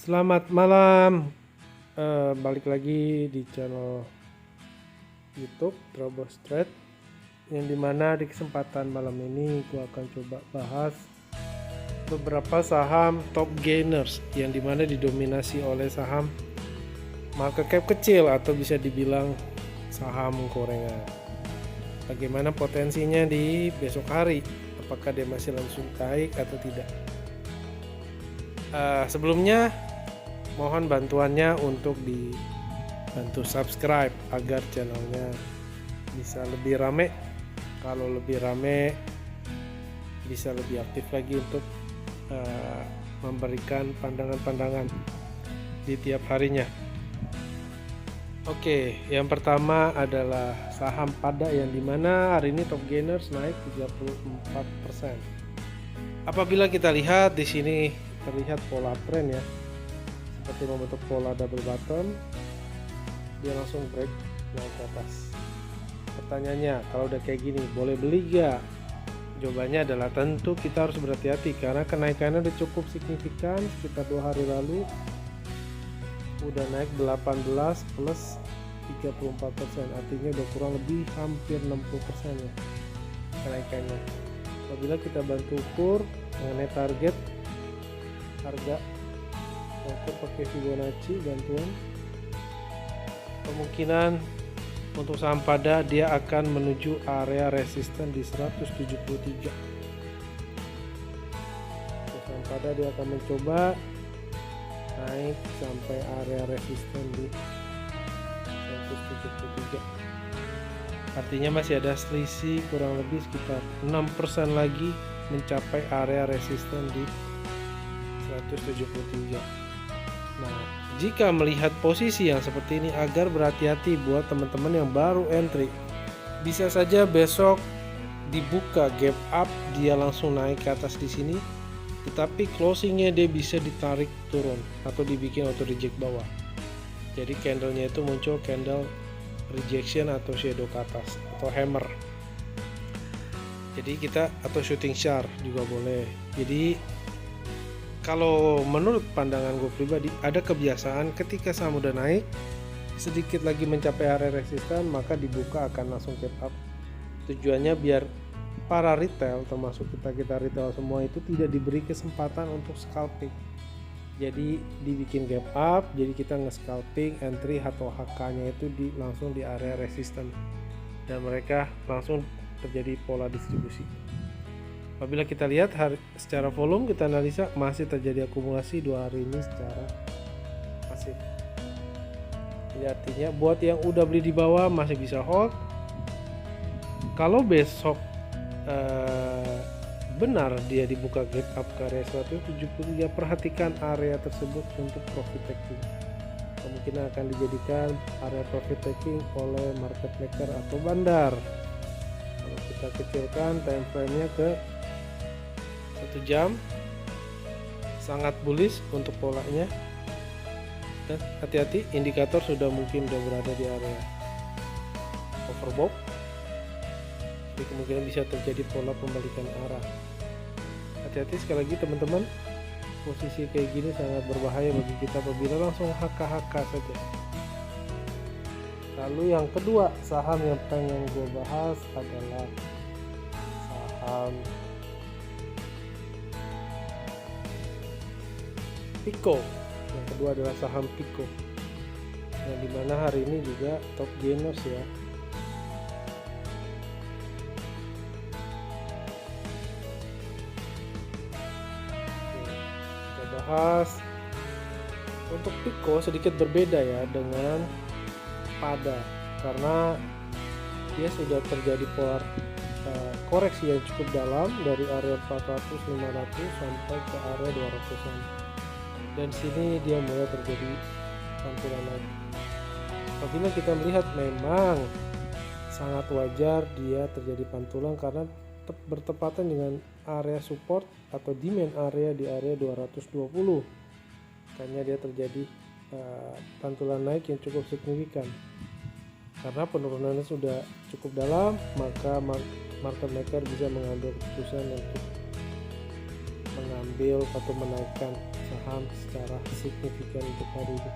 Selamat malam, balik lagi di channel YouTube Trobos Trade, yang dimana di kesempatan malam ini gua akan coba bahas beberapa saham top gainers yang dimana didominasi oleh saham market cap kecil atau bisa dibilang saham gorengan. Bagaimana potensinya di besok hari, apakah dia masih langsung naik atau tidak. Sebelumnya mohon bantuannya untuk dibantu subscribe agar channelnya bisa lebih rame. Kalau lebih rame bisa lebih aktif lagi untuk memberikan pandangan-pandangan di tiap harinya. Oke, yang pertama adalah saham Pada, yang dimana hari ini top gainers naik 34%. Apabila kita lihat di sini terlihat pola tren ya, seperti membentuk pola double bottom, dia langsung break naik ke atas. Pertanyaannya, kalau udah kayak gini boleh beli gak? Jawabannya adalah tentu kita harus berhati-hati, karena kenaikannya udah cukup signifikan. Sekitar 2 hari lalu udah naik 18 plus 34%, artinya udah kurang lebih hampir 60% ya kenaikannya. Apabila kita bantu ukur mengenai target harga, ukur pakai Fibonacci bantuan, kemungkinan untuk saham Pada dia akan menuju area resisten di 173. Untuk saham Pada dia akan mencoba naik sampai area resisten di 173. Artinya masih ada selisih kurang lebih sekitar 6% lagi mencapai area resisten di 173. Nah, jika melihat posisi yang seperti ini, agar berhati-hati buat teman-teman yang baru entry. Bisa saja besok dibuka gap up, dia langsung naik ke atas di sini, tetapi closingnya dia bisa ditarik turun atau dibikin auto reject bawah. Jadi candlenya itu muncul candle rejection atau shadow ke atas atau hammer. Jadi kita atau shooting star juga boleh. Jadi kalau menurut pandangan gue pribadi, ada kebiasaan ketika saham udah naik sedikit lagi mencapai area resisten, maka dibuka akan langsung gap up. Tujuannya biar para retail, termasuk kita retail semua, itu tidak diberi kesempatan untuk scalping. Jadi dibikin gap up, jadi kita nge-scalping entry atau HK-nya itu langsung di area resisten, dan mereka langsung terjadi pola distribusi. Apabila kita lihat secara volume, kita analisa masih terjadi akumulasi 2 hari ini secara masif. Jadi artinya buat yang udah beli di bawah masih bisa hold. Kalau besok benar dia dibuka gap up ke area 173, perhatikan area tersebut untuk profit taking. Kemungkinan akan dijadikan area profit taking oleh market maker atau bandar. Kalau kita kecilkan time frame-nya ke 1 jam, sangat bullish untuk polanya. Dan hati-hati, indikator sudah mungkin berada di area overbought, jadi kemungkinan bisa terjadi pola pembalikan arah. Hati-hati sekali lagi teman-teman, posisi kayak gini sangat berbahaya bagi kita apabila langsung HK saja. Lalu yang kedua, saham yang pengen gue bahas adalah saham Pico. Yang kedua adalah saham Pico, yang dimana hari ini juga top gainers ya. Kita bahas untuk Pico sedikit berbeda ya dengan Pada, karena dia sudah terjadi pola koreksi yang cukup dalam dari area 400-500 sampai ke area 200-an. Dan sini dia mulai terjadi pantulan lagi. Apabila kita melihat, memang sangat wajar dia terjadi pantulan karena bertepatan dengan area support atau demand area di area 220. Makanya dia terjadi pantulan naik yang cukup signifikan. Karena penurunannya sudah cukup dalam, maka market maker bisa mengambil keputusan untuk mengambil atau menaikkan saham saham secara signifikan untuk hari ini.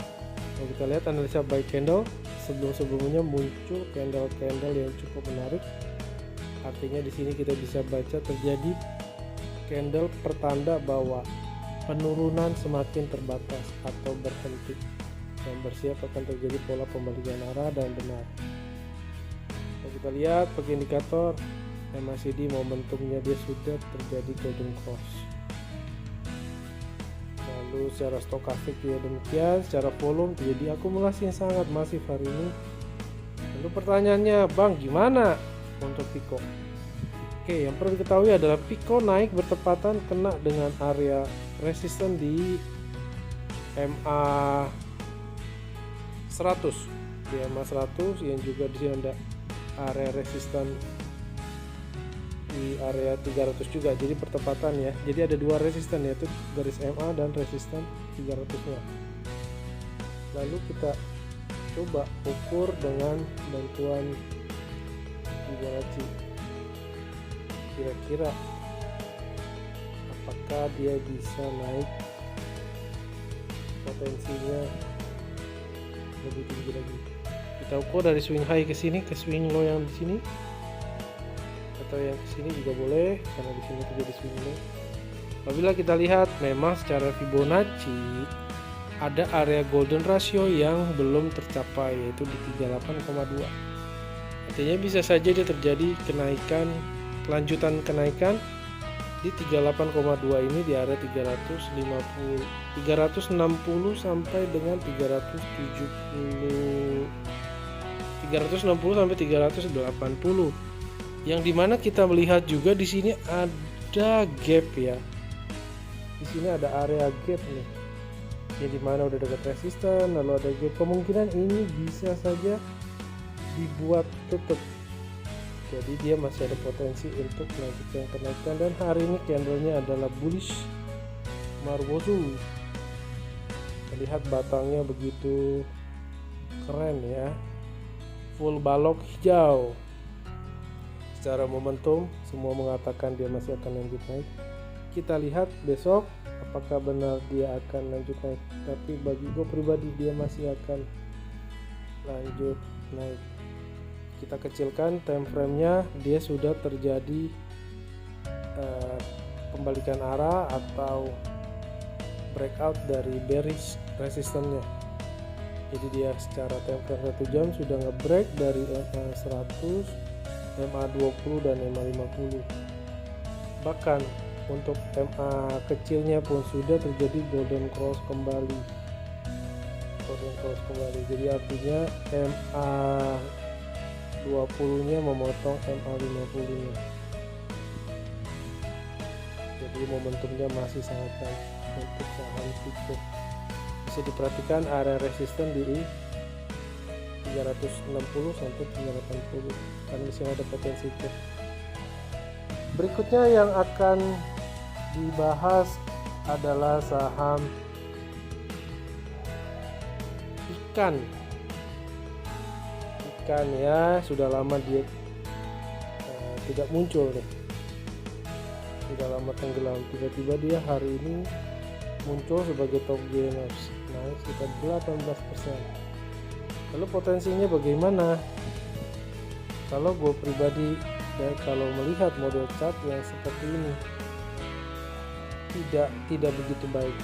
Kalau kita lihat analisa buy candle, sebelumnya muncul candle yang cukup menarik. Artinya di sini kita bisa baca terjadi candle pertanda bahwa penurunan semakin terbatas atau berhenti dan bersiap akan terjadi pola pembalikan arah dan benar. Kalau kita lihat pakai indikator MACD, momentumnya dia sudah terjadi golden cross. Lalu secara stokastik juga demikian, secara volume terjadi akumulasi yang sangat masif hari ini. Lalu pertanyaannya, Bang, gimana untuk Pico? Oke, yang perlu diketahui adalah Pico naik bertepatan kena dengan area resisten di MA 100, di MA 100 yang juga di sini ada area resisten di area 300 juga, jadi pertepatan ya. Jadi ada dua resisten, yaitu garis MA dan resisten 300-nya. Lalu kita coba ukur dengan bantuan Fibonacci. Kira-kira apakah dia bisa naik potensinya lebih tinggi lagi. Kita ukur dari swing high ke sini ke swing low yang di sini, atau yang ke sini juga boleh karena di sini terjadi swing low. Apabila kita lihat memang secara Fibonacci ada area golden ratio yang belum tercapai, yaitu di 38,2. Artinya bisa saja dia terjadi kenaikan, kelanjutan kenaikan di 38,2 ini di area 360 sampai dengan 360 sampai 380, yang dimana kita melihat juga di sini ada gap ya. Di sini ada area gap nih, yang dimana udah dekat resisten, lalu ada gap. Kemungkinan ini bisa saja dibuat tutup. Jadi dia masih ada potensi untuk melanjutkan kenaikan, dan hari ini candlenya adalah bullish Marubozu. Lihat batangnya begitu keren ya, full balok hijau. Secara momentum semua mengatakan dia masih akan lanjut naik. Kita lihat besok apakah benar dia akan lanjut naik, tapi bagi gue pribadi dia masih akan lanjut naik. Kita kecilkan time frame-nya, dia sudah terjadi pembalikan arah atau breakout dari bearish resistance-nya. Jadi dia secara time frame 1 jam sudah nge-break dari MA 100, MA 20 dan MA 50. Bahkan untuk MA kecilnya pun sudah terjadi golden cross kembali. Jadi artinya MA 20-nya memotong MA 50-nya. Jadi momentumnya masih sangat baik untuk saham Pico. Bisa diperhatikan area resisten di 360 sampai 380 karena di sini ada potensi gap. Berikutnya yang akan dibahas adalah saham ikan ya, sudah lama dia tidak muncul nih, sudah lama tenggelam. Tiba-tiba dia hari ini muncul sebagai top gainers, naik sekitar 18%. Lalu potensinya bagaimana? Kalau gue pribadi dan kalau melihat model chart yang seperti ini tidak begitu baik.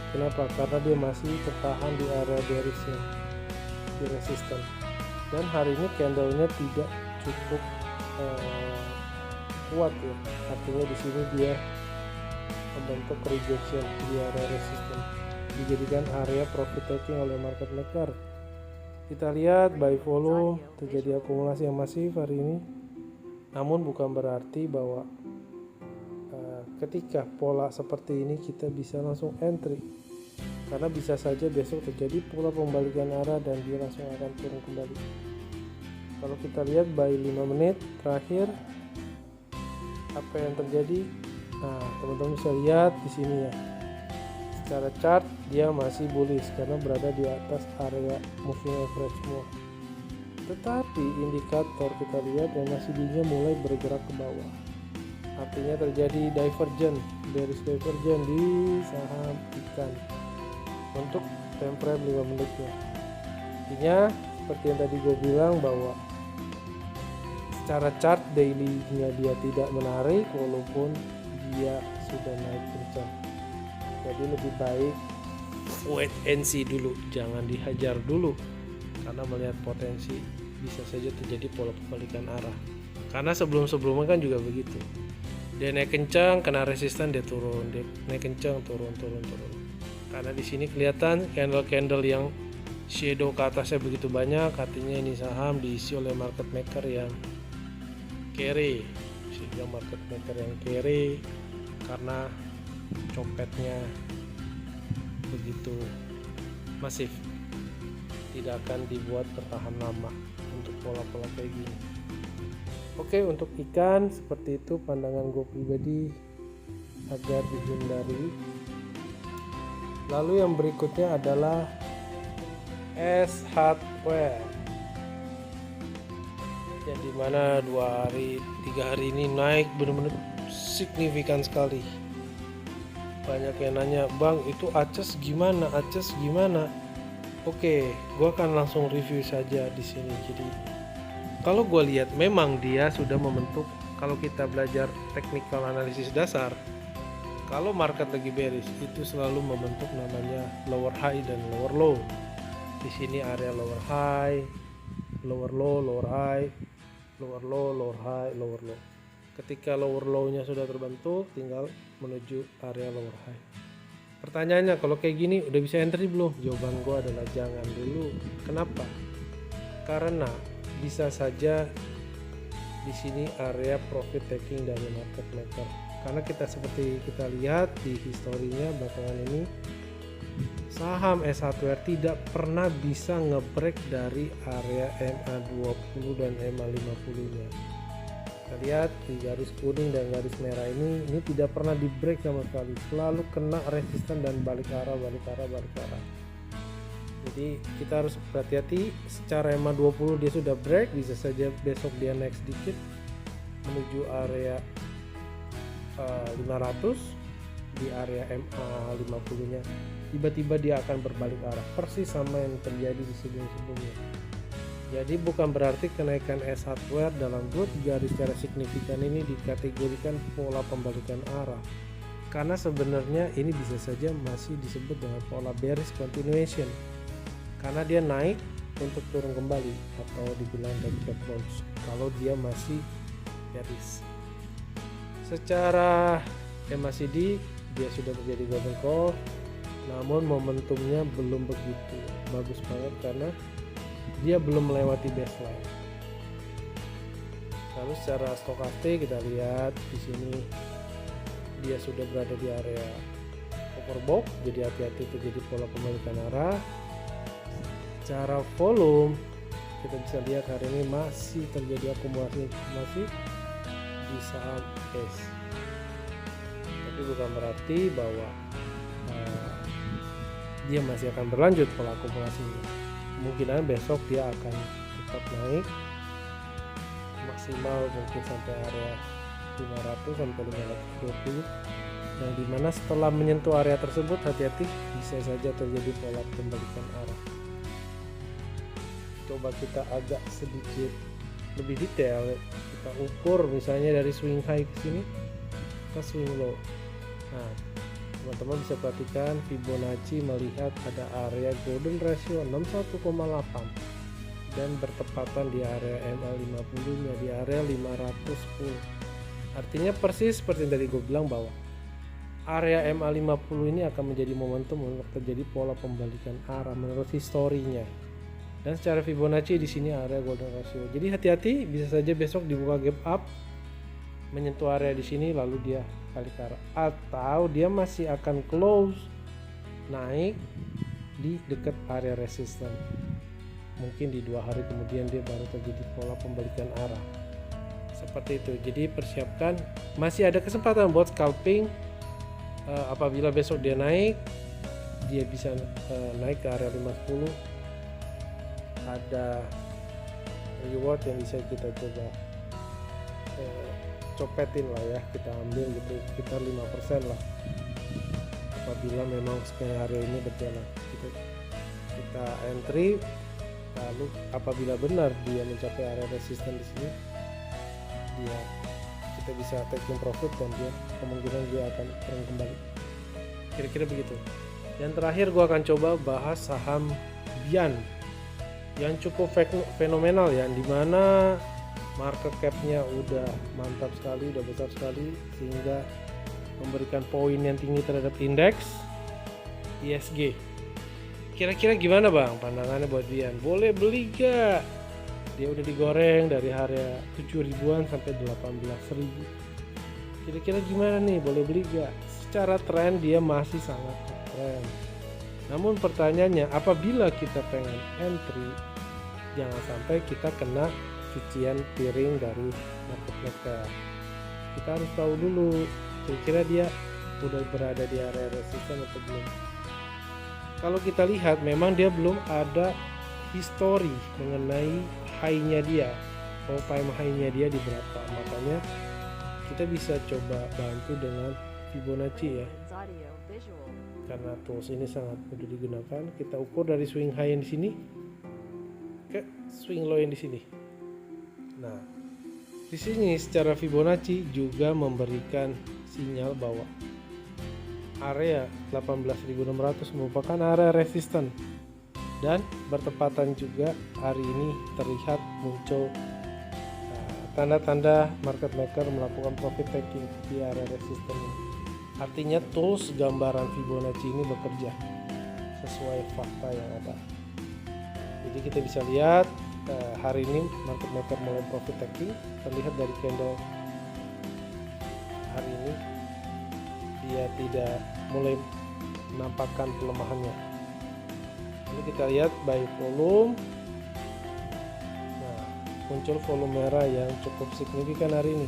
Kenapa? Karena dia masih tertahan di area bearishnya, di resisten. Dan hari ini candlenya tidak cukup kuat ya. Artinya di sini dia membentuk rejection di area resisten, dijadikan area profit taking oleh market maker. Kita lihat buy volume terjadi akumulasi yang masif hari ini. Namun bukan berarti bahwa ketika pola seperti ini kita bisa langsung entry, karena bisa saja besok terjadi pola pembalikan arah dan dia langsung akan turun kembali. Kalau kita lihat buy 5 menit terakhir apa yang terjadi, nah teman-teman bisa lihat di sini ya, secara chart dia masih bullish karena berada di atas area moving average semua. Tetapi indikator kita lihat yang MACD-nya mulai bergerak ke bawah. artinya terjadi bearish divergence di saham ikan untuk time frame 5 menitnya. Artinya seperti yang tadi gue bilang bahwa secara chart daily-nya dia tidak menarik walaupun dia sudah naik kencang. Jadi lebih baik wait and see dulu, jangan dihajar dulu, karena melihat potensi bisa saja terjadi pola pembalikan arah. Karena sebelum-sebelumnya kan juga begitu, dia naik kencang kena resisten dia turun, dia naik kencang turun. Karena di sini kelihatan candle yang shadow ke atasnya begitu banyak, artinya ini saham diisi oleh market maker yang carry, sehingga market maker yang carry karena copetnya begitu masif, tidak akan dibuat bertahan lama untuk pola-pola kayak gini. Oke, untuk ikan seperti itu pandangan gue pribadi agar dihindari. Lalu yang berikutnya adalah S Hardware, yang dimana 2-3 hari ini naik benar-benar signifikan sekali. Banyak yang nanya, bang itu Aces gimana? Oke, gue akan langsung review saja di sini. Jadi kalau gue lihat memang dia sudah membentuk, kalau kita belajar technical analisis dasar, kalau market lagi bearish itu selalu membentuk namanya lower high dan lower low. Di sini area lower high, lower low, lower high, lower low, lower high, lower low. Ketika lower low-nya sudah terbentuk, tinggal menuju area lower high. Pertanyaannya, kalau kayak gini udah bisa entry belum? Jawaban gue adalah jangan dulu. Kenapa? Karena bisa saja di sini area profit taking dari market maker. Karena seperti kita lihat di historinya belakangan ini, saham S Hardware tidak pernah bisa ngebreak dari area MA20 dan MA50-nya. Kita lihat di garis kuning dan garis merah ini tidak pernah di break sama sekali, selalu kena resisten dan balik arah. Jadi kita harus berhati-hati. Secara MA20 dia sudah break, bisa saja besok dia naik sedikit menuju area 500 di area MA50-nya. Tiba-tiba dia akan berbalik arah, persis sama yang terjadi di sebelum-sebelumnya. Jadi bukan berarti kenaikan S Hardware dalam 2-3 hari secara signifikan ini dikategorikan pola pembalikan arah. Karena sebenarnya ini bisa saja masih disebut dengan pola bearish continuation. Karena dia naik untuk turun kembali atau dibilang double bounce kalau dia masih bearish. Secara MACD dia sudah terjadi golden call, namun momentumnya belum begitu bagus banget karena dia belum melewati baseline. Lalu secara stokastik kita lihat di sini dia sudah berada di area overbought, jadi hati-hati terjadi pola pembalikan arah. Secara volume kita bisa lihat hari ini masih terjadi akumulasi di saham S. Tapi bukan berarti bahwa dia masih akan berlanjut pola akumulasinya. Kemungkinan besok dia akan tetap naik maksimal mungkin sampai area 500 sampai 520, yang dimana setelah menyentuh area tersebut hati-hati bisa saja terjadi pola pembalikan arah. Coba kita agak sedikit lebih detail, kita ukur misalnya dari swing high ke sini ke swing low. Nah, teman-teman bisa perhatikan Fibonacci melihat ada area golden ratio 61,8 dan bertepatan di area MA50 nya di area 510. Artinya persis seperti yang tadi gue bilang bahwa area MA50 ini akan menjadi momentum untuk terjadi pola pembalikan arah menurut historinya. Dan secara Fibonacci di sini area golden ratio. Jadi hati-hati, bisa saja besok dibuka gap up menyentuh area di sini lalu dia balik arah, atau dia masih akan close naik di dekat area resisten. Mungkin di 2 hari kemudian dia baru terjadi pola pembalikan arah. Seperti itu. Jadi persiapkan, masih ada kesempatan buat scalping. Apabila besok dia naik, dia bisa naik ke area 50. Ada reward yang bisa kita coba copetin lah ya, kita ambil gitu sekitar 5% lah apabila memang skenario ini berjalan. Kita entry, lalu apabila benar dia mencapai area resisten di sini, kita bisa taking profit dan kemungkinan dia akan turun kembali. Kira-kira begitu. Yang terakhir gua akan coba bahas saham Bian yang cukup fenomenal ya, dimana market cap-nya udah mantap sekali, udah besar sekali sehingga memberikan poin yang tinggi terhadap indeks ISG. Kira-kira gimana bang pandangannya buat Bian? Boleh beli gak? Dia udah digoreng dari harga 7 ribuan sampai 18 ribu. Kira-kira gimana nih, boleh beli gak? Secara tren dia masih sangat keren. Namun pertanyaannya, apabila kita pengen entry, jangan sampai kita kena cucian piring dari market maker. Kita harus tahu dulu kira-kira dia udah berada di area resisten atau belum. Kalau kita lihat memang dia belum ada history mengenai high-nya dia, all time high-nya dia di berapa. Makanya kita bisa coba bantu dengan Fibonacci ya, karena tools ini sangat mudah digunakan. Kita ukur dari swing high yang di sini ke swing low yang di sini. Nah, di sini secara Fibonacci juga memberikan sinyal bahwa area 18.600 merupakan area resisten, dan bertepatan juga hari ini terlihat muncul tanda-tanda market maker melakukan profit taking di area resisten ini. Artinya tools gambaran Fibonacci ini bekerja sesuai fakta yang ada. Jadi kita bisa lihat hari ini market maker mulai profit taking, terlihat dari candle hari ini dia tidak mulai menampakkan pelemahannya. Lalu kita lihat by volume. Nah, muncul volume merah yang cukup signifikan hari ini.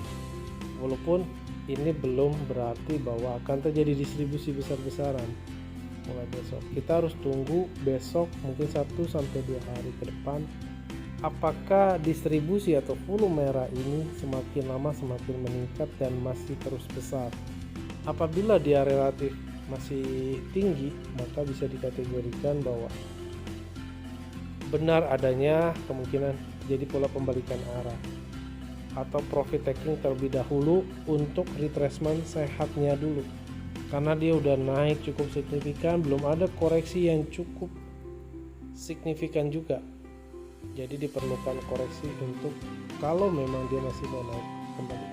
Walaupun ini belum berarti bahwa akan terjadi distribusi besar-besaran mulai besok. Kita harus tunggu besok, mungkin 1-2 hari ke depan, apakah distribusi atau volume merah ini semakin lama semakin meningkat dan masih terus besar. Apabila dia relatif masih tinggi, maka bisa dikategorikan bahwa benar adanya kemungkinan jadi pola pembalikan arah atau profit taking terlebih dahulu untuk retracement sehatnya dulu, karena dia udah naik cukup signifikan, belum ada koreksi yang cukup signifikan juga. Jadi diperlukan koreksi untuk kalau memang dia masih mau naik kembali.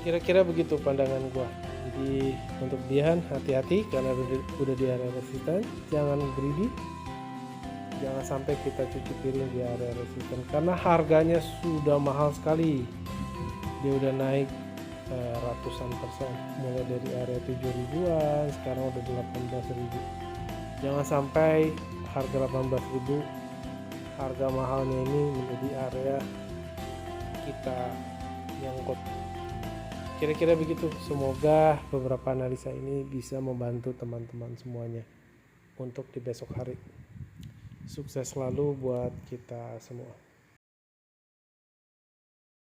Kira-kira begitu pandangan gua. Jadi untuk Bian hati-hati karena udah di area resisten, jangan greedy. Jangan sampai kita cuci piring di area resisten karena harganya sudah mahal sekali. Dia udah naik ratusan persen, mulai dari area 7 ribuan sekarang udah 18 ribu. Jangan sampai harga 18 ribu, harga mahalnya ini menjadi area kita nyangkut. Kira-kira begitu. Semoga beberapa analisa ini bisa membantu teman-teman semuanya untuk di besok hari. Sukses selalu buat kita semua.